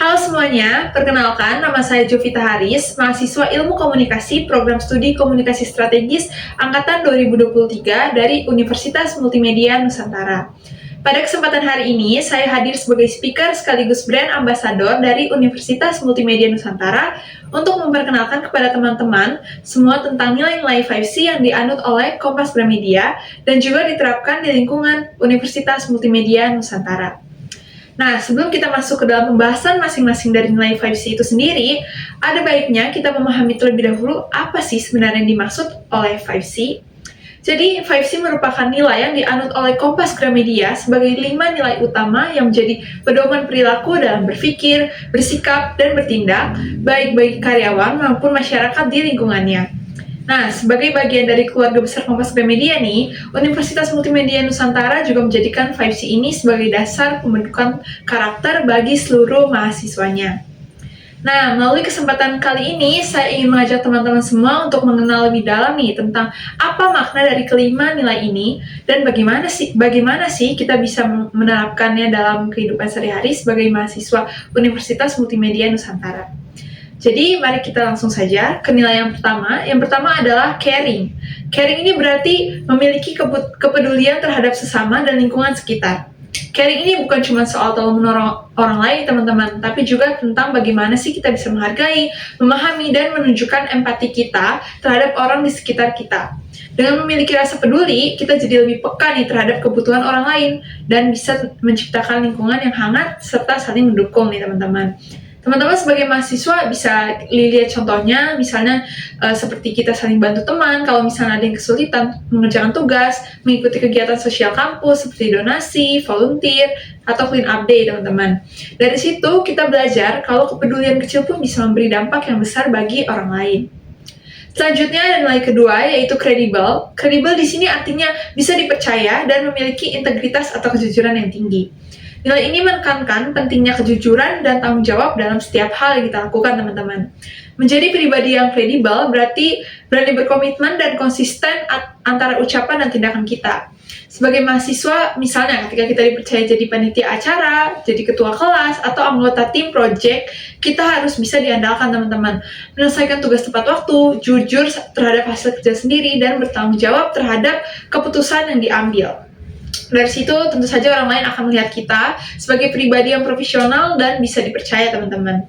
Halo semuanya, perkenalkan nama saya Jovita Haris, mahasiswa Ilmu Komunikasi Program Studi Komunikasi Strategis Angkatan 2023 dari Universitas Multimedia Nusantara. Pada kesempatan hari ini, saya hadir sebagai speaker sekaligus brand ambassador dari Universitas Multimedia Nusantara untuk memperkenalkan kepada teman-teman semua tentang nilai-nilai 5C yang dianut oleh Kompas Gramedia dan juga diterapkan di lingkungan Universitas Multimedia Nusantara. Nah, sebelum kita masuk ke dalam pembahasan masing-masing dari nilai 5C itu sendiri, ada baiknya kita memahami terlebih dahulu apa sih sebenarnya yang dimaksud oleh 5C. Jadi, 5C merupakan nilai yang dianut oleh Kompas Gramedia sebagai 5 nilai utama yang menjadi pedoman perilaku dalam berpikir, bersikap, dan bertindak, baik bagi karyawan maupun masyarakat di lingkungannya. Nah, sebagai bagian dari keluarga besar Kompas Gramedia nih, Universitas Multimedia Nusantara juga menjadikan 5C ini sebagai dasar pembentukan karakter bagi seluruh mahasiswanya. Nah, melalui kesempatan kali ini, saya ingin mengajak teman-teman semua untuk mengenal lebih dalam nih tentang apa makna dari kelima nilai ini dan bagaimana sih kita bisa menerapkannya dalam kehidupan sehari-hari sebagai mahasiswa Universitas Multimedia Nusantara. Jadi, mari kita langsung saja ke nilai yang pertama. Yang pertama adalah caring. Caring ini berarti memiliki kepedulian terhadap sesama dan lingkungan sekitar. Caring ini bukan cuma soal tolong menolong orang lain, teman-teman, tapi juga tentang bagaimana sih kita bisa menghargai, memahami, dan menunjukkan empati kita terhadap orang di sekitar kita. Dengan memiliki rasa peduli, kita jadi lebih peka nih terhadap kebutuhan orang lain dan bisa menciptakan lingkungan yang hangat serta saling mendukung nih, teman-teman. Teman-teman sebagai mahasiswa bisa lihat contohnya, misalnya seperti kita saling bantu teman, kalau misalnya ada yang kesulitan mengerjakan tugas, mengikuti kegiatan sosial kampus seperti donasi, volunteer, atau clean up day, teman-teman. Dari situ kita belajar kalau kepedulian kecil pun bisa memberi dampak yang besar bagi orang lain. Selanjutnya ada nilai kedua, yaitu kredibel. Kredibel di sini artinya bisa dipercaya dan memiliki integritas atau kejujuran yang tinggi. Nilai ini menekankan pentingnya kejujuran dan tanggung jawab dalam setiap hal yang kita lakukan, teman-teman. Menjadi pribadi yang kredibel berarti berani berkomitmen dan konsisten antara ucapan dan tindakan kita. Sebagai mahasiswa, misalnya ketika kita dipercaya jadi panitia acara, jadi ketua kelas, atau anggota tim project, kita harus bisa diandalkan, teman-teman. Menyelesaikan tugas tepat waktu, jujur terhadap hasil kerja sendiri, dan bertanggung jawab terhadap keputusan yang diambil. Dari situ tentu saja orang lain akan melihat kita sebagai pribadi yang profesional dan bisa dipercaya, teman-teman.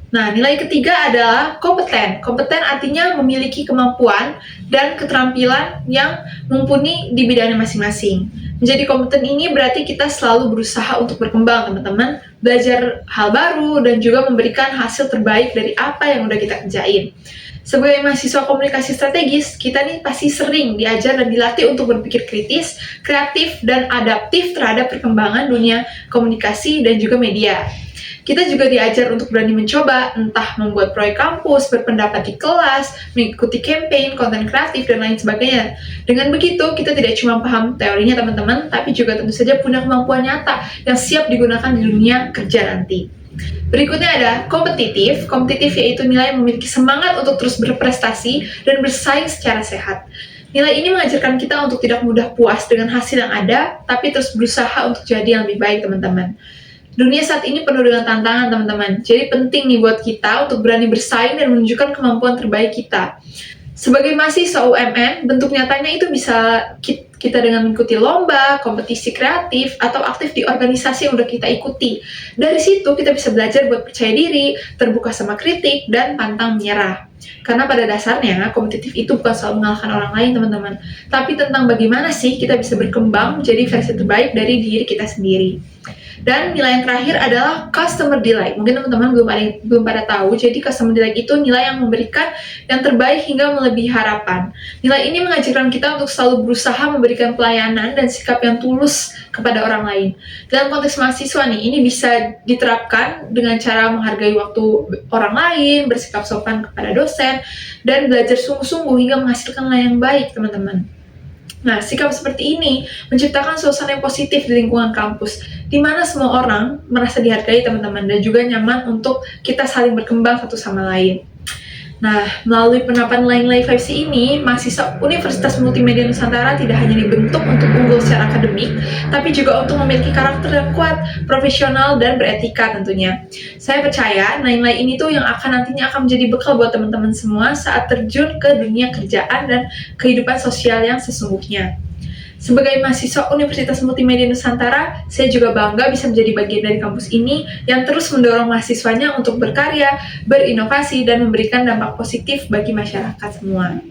Nah, nilai ketiga adalah kompeten. Kompeten artinya memiliki kemampuan dan keterampilan yang mumpuni di bidangnya masing-masing. Menjadi kompeten ini berarti kita selalu berusaha untuk berkembang, teman-teman, belajar hal baru, dan juga memberikan hasil terbaik dari apa yang udah kita kerjain. Sebagai mahasiswa komunikasi strategis, kita nih pasti sering diajar dan dilatih untuk berpikir kritis, kreatif, dan adaptif terhadap perkembangan dunia komunikasi dan juga media. Kita juga diajar untuk berani mencoba, entah membuat proyek kampus, berpendapat di kelas, mengikuti campaign, konten kreatif, dan lain sebagainya. Dengan begitu, kita tidak cuma paham teorinya, teman-teman, tapi juga tentu saja punya kemampuan nyata yang siap digunakan di dunia kerja nanti. Berikutnya ada kompetitif. Kompetitif yaitu nilai yang memiliki semangat untuk terus berprestasi dan bersaing secara sehat. Nilai ini mengajarkan kita untuk tidak mudah puas dengan hasil yang ada, tapi terus berusaha untuk jadi yang lebih baik, teman-teman. Dunia saat ini penuh dengan tantangan, teman-teman. Jadi penting nih buat kita untuk berani bersaing dan menunjukkan kemampuan terbaik kita. Sebagai mahasiswa UMN, bentuk nyatanya itu bisa kita dengan mengikuti lomba, kompetisi kreatif, atau aktif di organisasi yang udah kita ikuti. Dari situ kita bisa belajar buat percaya diri, terbuka sama kritik, dan pantang menyerah. Karena pada dasarnya, kompetitif itu bukan soal mengalahkan orang lain, teman-teman, tapi tentang bagaimana sih kita bisa berkembang menjadi versi terbaik dari diri kita sendiri. Dan nilai yang terakhir adalah customer delight. Mungkin teman-teman belum pada tahu, jadi customer delight itu nilai yang memberikan yang terbaik hingga melebihi harapan. Nilai ini mengajarkan kita untuk selalu berusaha memberikan pelayanan dan sikap yang tulus kepada orang lain. Dalam konteks mahasiswa nih, ini bisa diterapkan dengan cara menghargai waktu orang lain, bersikap sopan kepada dosen, dan belajar sungguh-sungguh hingga menghasilkan nilai yang baik, teman-teman. Nah, sikap seperti ini menciptakan suasana yang positif di lingkungan kampus, di mana semua orang merasa dihargai, teman-teman, dan juga nyaman untuk kita saling berkembang satu sama lain. Nah, melalui penerapan nilai-nilai 5C ini, mahasiswa Universitas Multimedia Nusantara tidak hanya dibentuk untuk unggul secara akademik, tapi juga untuk memiliki karakter yang kuat, profesional, dan beretika tentunya. Saya percaya nilai-nilai ini tuh yang nantinya akan menjadi bekal buat teman-teman semua saat terjun ke dunia kerjaan dan kehidupan sosial yang sesungguhnya. Sebagai mahasiswa Universitas Multimedia Nusantara, saya juga bangga bisa menjadi bagian dari kampus ini yang terus mendorong mahasiswanya untuk berkarya, berinovasi, dan memberikan dampak positif bagi masyarakat semua.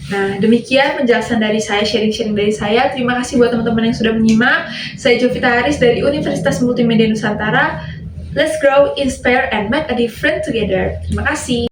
Nah, demikian penjelasan dari saya, sharing-sharing dari saya. Terima kasih buat teman-teman yang sudah menyimak. Saya Jovita Haris dari Universitas Multimedia Nusantara. Let's grow, inspire, and make a difference together. Terima kasih.